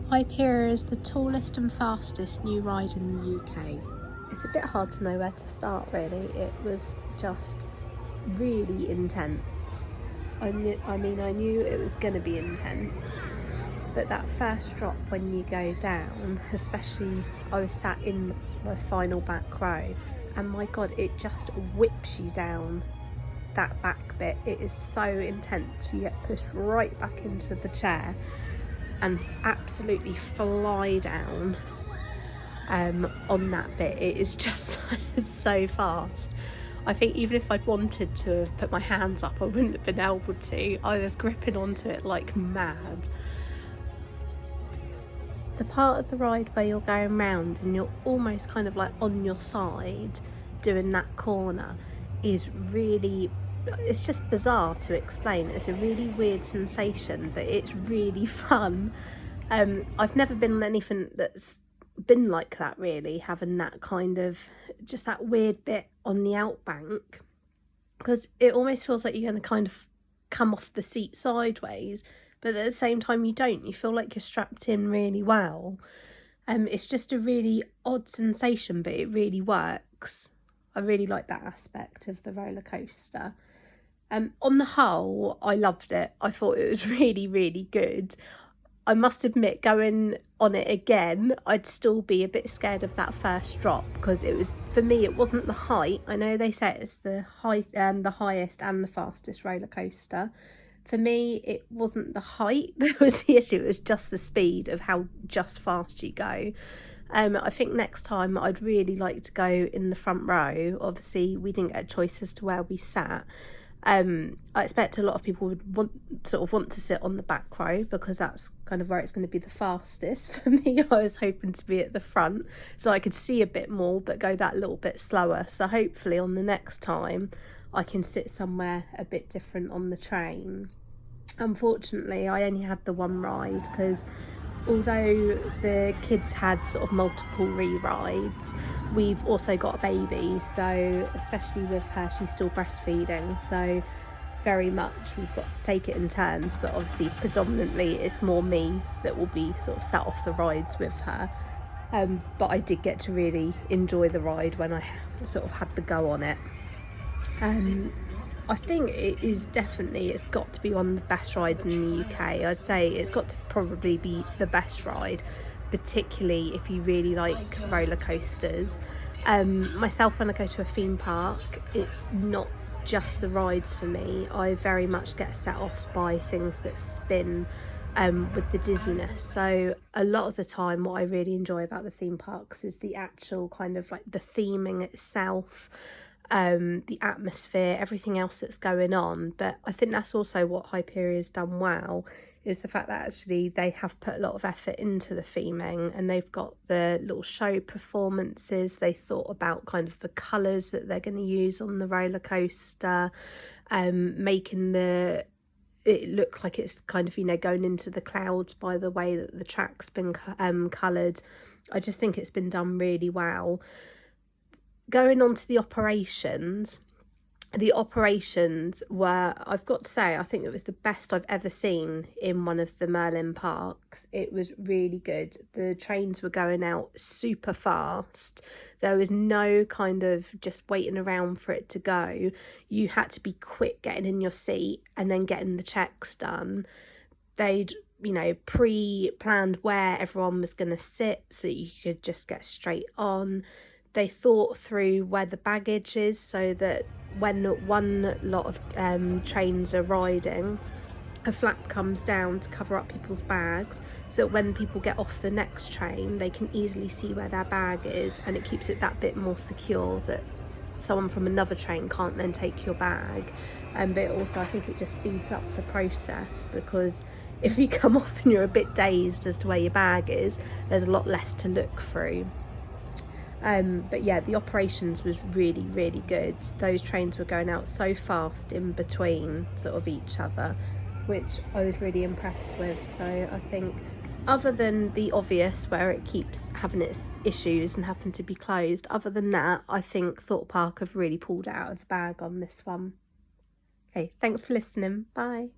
Hyperia is the tallest and fastest new ride in the UK. It's a bit hard to know where to start really. It was just really intense. I knew it was going to be intense, but that first drop when you go down, especially I was sat in my final back row, and my god, it just whips you down that back bit. It is so intense. You get pushed right back into the chair and absolutely fly down on that bit. It is just so fast. I think even if I'd wanted to have put my hands up, I wouldn't have been able to. I was gripping onto it like mad. The part of the ride where you're going round and you're almost kind of like on your side doing that corner is really, it's just bizarre to explain. It's a really weird sensation, but it's really fun. I've never been on anything that's been like that really, having that kind of, just that weird bit on the outbank, because it almost feels like you're going to kind of come off the seat sideways, but at the same time you don't. You feel like you're strapped in really well. It's just a really odd sensation, but it really works. I really like that aspect of the roller coaster. On the whole, I loved it. I thought it was really, really good. I must admit, going on it again, I'd still be a bit scared of that first drop, because it was, for me, it wasn't the height. I know they say it's the highest and the fastest roller coaster. For me, it wasn't the height that was the issue. It was just the speed of how just fast you go. I think next time I'd really like to go in the front row. Obviously, we didn't get a choice as to where we sat. I expect a lot of people would want to sit on the back row, because that's kind of where it's going to be the fastest. For me, I was hoping to be at the front so I could see a bit more but go that little bit slower. So hopefully on the next time I can sit somewhere a bit different on the train. Unfortunately, I only had the one ride, because although the kids had sort of multiple re-rides, we've also got a baby, so especially with her, she's still breastfeeding, so very much we've got to take it in turns. But obviously predominantly it's more me that will be sort of sat off the rides with her, but I did get to really enjoy the ride when I sort of had the go on it. I think it is definitely, it's got to be one of the best rides in the UK. I'd say it's got to probably be the best ride, particularly if you really like roller coasters. Myself, when I go to a theme park, it's not just the rides for me. I very much get set off by things that spin with the dizziness. So a lot of the time what I really enjoy about the theme parks is the actual kind of like the theming itself, the atmosphere, everything else that's going on. But I think that's also what Hyperia has done well, is the fact that actually they have put a lot of effort into the theming, and they've got the little show performances. They thought about kind of the colours that they're going to use on the roller coaster, making it look like it's kind of, you know, going into the clouds by the way that the track's been coloured. I just think it's been done really well. Going on to the operations were, I've got to say, I think it was the best I've ever seen in one of the Merlin parks. It was really good. The trains were going out super fast. There was no kind of just waiting around for it to go. You had to be quick getting in your seat and then getting the checks done. They'd, you know, pre-planned where everyone was going to sit so you could just get straight on. They thought through where the baggage is, so that when one lot of trains are riding, a flap comes down to cover up people's bags, so that when people get off the next train they can easily see where their bag is, and it keeps it that bit more secure that someone from another train can't then take your bag. But also I think it just speeds up the process, because if you come off and you're a bit dazed as to where your bag is, there's a lot less to look through. But yeah, the operations was really, really good. Those trains were going out so fast in between sort of each other, which I was really impressed with. So I think, other than the obvious where it keeps having its issues and having to be closed, other than that, I think Thorpe Park have really pulled it out of the bag on this one. Okay, thanks for listening. Bye.